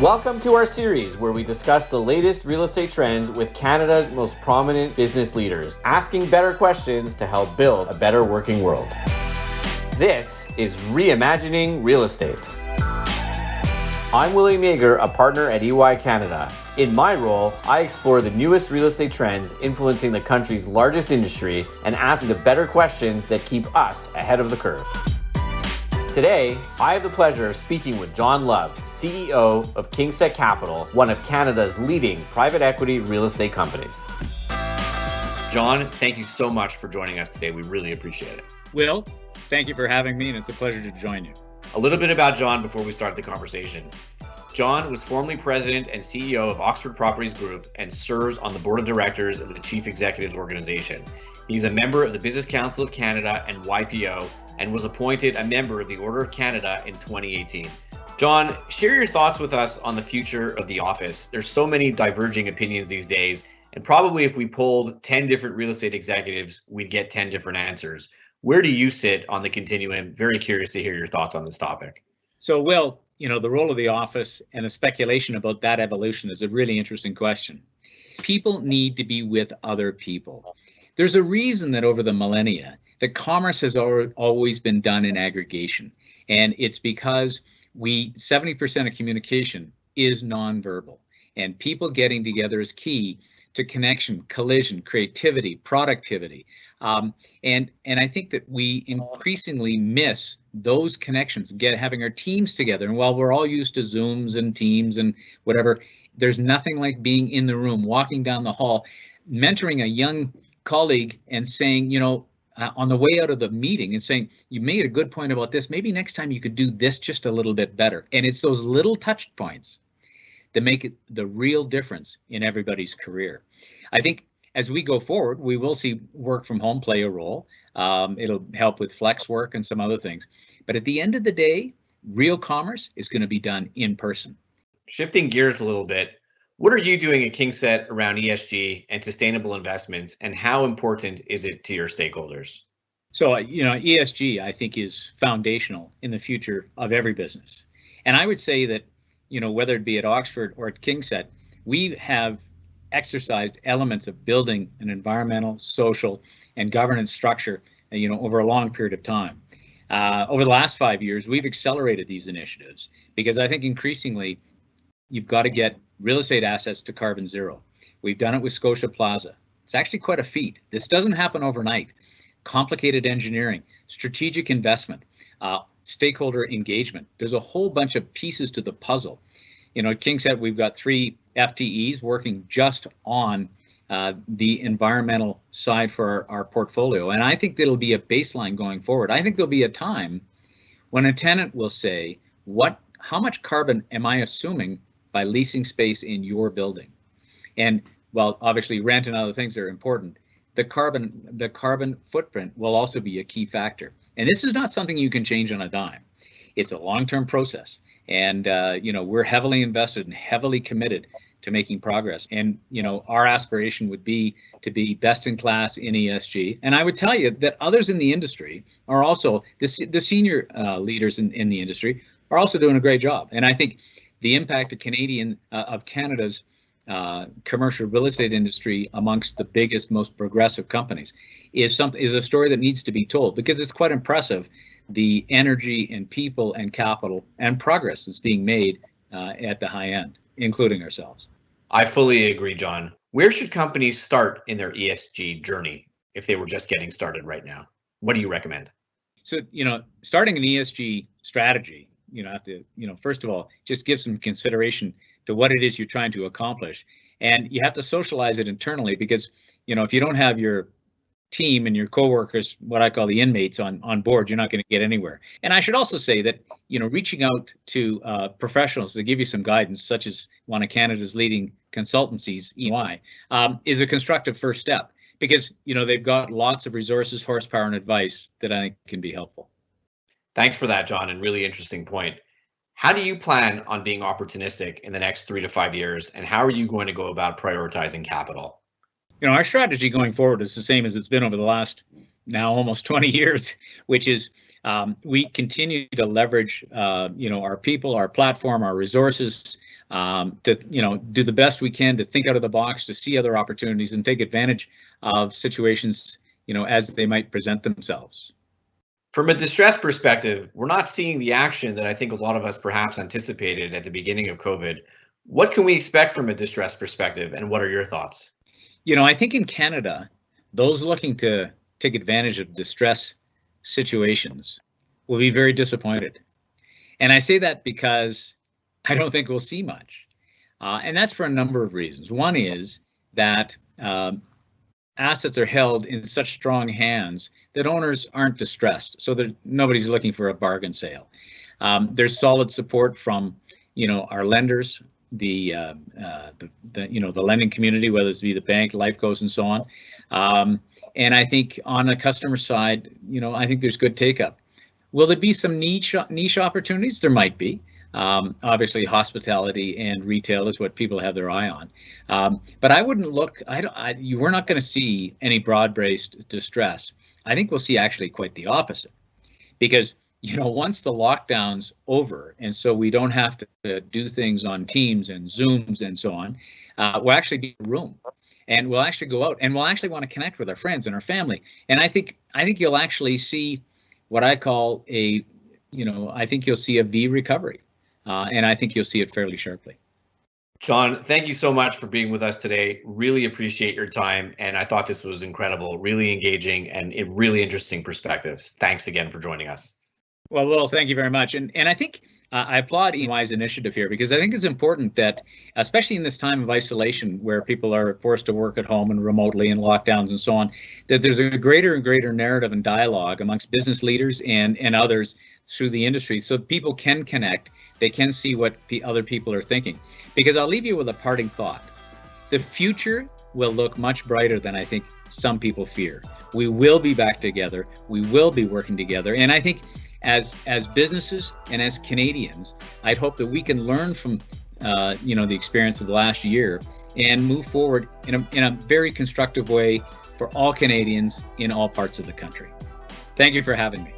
Welcome to our series where we discuss the latest real estate trends with Canada's most prominent business leaders, asking better questions to help build a better working world. This is REimagining Real Estate. I'm William Yeager, a partner at EY Canada. In my role, I explore the newest real estate trends influencing the country's largest industry and ask the better questions that keep us ahead of the curve. Today, I have the pleasure of speaking with Jon Love, CEO of KingSett Capital, one of Canada's leading private equity real estate companies. Jon, thank you so much for joining us today. We really appreciate it. Will, thank you for having me, and it's a pleasure to join you. A little bit about Jon before we start the conversation. Jon was formerly president and CEO of Oxford Properties Group and serves on the board of directors of the Chief Executives Organization. He's a member of the Business Council of Canada and YPO, and was appointed a member of the Order of Canada in 2018. Jon, share your thoughts with us on the future of the office. There's so many diverging opinions these days, and probably if we pulled 10 different real estate executives, we'd get 10 different answers. Where do you sit on the continuum? Very curious to hear your thoughts on this topic. So, Will, the role of the office and the speculation about that evolution is a really interesting question. People need to be with other people. There's a reason that over the millennia, that commerce has always been done in aggregation. And it's because 70% of communication is nonverbal. And people getting together is key to connection, collision, creativity, productivity. And I think that we increasingly miss those connections, having our teams together. And while we're all used to Zooms and Teams and whatever, there's nothing like being in the room, walking down the hall, mentoring a young colleague and saying, on the way out of the meeting and saying, you made a good point about this. Maybe next time you could do this just a little bit better. And it's those little touch points that make it the real difference in everybody's career. I think as we go forward, we will see work from home play a role. It'll help with flex work and some other things. But at the end of the day, real commerce is going to be done in person. Shifting gears a little bit, what are you doing at KingSett around ESG and sustainable investments, and how important is it to your stakeholders? So, ESG, I think, is foundational in the future of every business. And I would say that, whether it be at Oxford or at KingSett, we have exercised elements of building an environmental, social, and governance structure, over a long period of time. Over the last 5 years, we've accelerated these initiatives because I think increasingly you've got to get real estate assets to carbon zero. We've done it with Scotia Plaza. It's actually quite a feat. This doesn't happen overnight. Complicated engineering, strategic investment, stakeholder engagement. There's a whole bunch of pieces to the puzzle. At KingSett, we've got 3 FTEs working just on the environmental side for our portfolio. And I think that'll be a baseline going forward. I think there'll be a time when a tenant will say, how much carbon am I assuming by leasing space in your building? And while obviously rent and other things are important, the carbon footprint will also be a key factor. And this is not something you can change on a dime. It's a long-term process. And we're heavily invested and heavily committed to making progress. And our aspiration would be to be best in class in ESG. And I would tell you that others in the industry are also, the senior leaders in the industry are also doing a great job. And I think the impact of Canada's commercial real estate industry amongst the biggest, most progressive companies is a story that needs to be told, because it's quite impressive, the energy and people and capital and progress that's being made at the high end, including ourselves. I fully agree, Jon. Where should companies start in their ESG journey if they were just getting started right now? What do you recommend? So, starting an ESG strategy, have to, first of all, just give some consideration to what it is you're trying to accomplish. And you have to socialize it internally, because, if you don't have your team and your coworkers, what I call the inmates on board, you're not going to get anywhere. And I should also say that, reaching out to professionals to give you some guidance, such as one of Canada's leading consultancies, EY, is a constructive first step, because, they've got lots of resources, horsepower, and advice that I think can be helpful. Thanks for that, Jon, and really interesting point. How do you plan on being opportunistic in the next 3 to 5 years, and how are you going to go about prioritizing capital? Our strategy going forward is the same as it's been over the last now almost 20 years, which is we continue to leverage, our people, our platform, our resources, to do the best we can to think out of the box, to see other opportunities and take advantage of situations as they might present themselves. From a distress perspective, we're not seeing the action that I think a lot of us perhaps anticipated at the beginning of COVID. What can we expect from a distress perspective, and what are your thoughts? I think in Canada, those looking to take advantage of distress situations will be very disappointed. And I say that because I don't think we'll see much. And that's for a number of reasons. One is that assets are held in such strong hands that owners aren't distressed. So nobody's looking for a bargain sale. There's solid support from, our lenders, the lending community, whether it be the bank, life goes, and so on. And I think on the customer side, I think there's good take up. Will there be some niche opportunities? There might be. Obviously, hospitality and retail is what people have their eye on. But I wouldn't look. We're not going to see any broad-based distress. I think we'll see actually quite the opposite, because once the lockdown's over, and so we don't have to do things on Teams and Zooms and so on, we'll actually be in a room, and we'll actually go out, and we'll actually want to connect with our friends and our family. And I think you'll actually see what I call I think you'll see a V recovery. And I think you'll see it fairly sharply. Jon, thank you so much for being with us today. Really appreciate your time. And I thought this was incredible, really engaging, and really interesting perspectives. Thanks again for joining us. Well, Will, thank you very much. And I think I applaud EY's initiative here, because I think it's important that, especially in this time of isolation where people are forced to work at home and remotely and lockdowns and so on, that there's a greater and greater narrative and dialogue amongst business leaders and others through the industry, so people can connect. They can see what other people are thinking. Because I'll leave you with a parting thought. The future will look much brighter than I think some people fear. We will be back together. We will be working together. And I think as businesses and as Canadians, I'd hope that we can learn from the experience of the last year and move forward in a very constructive way for all Canadians in all parts of the country. Thank you for having me.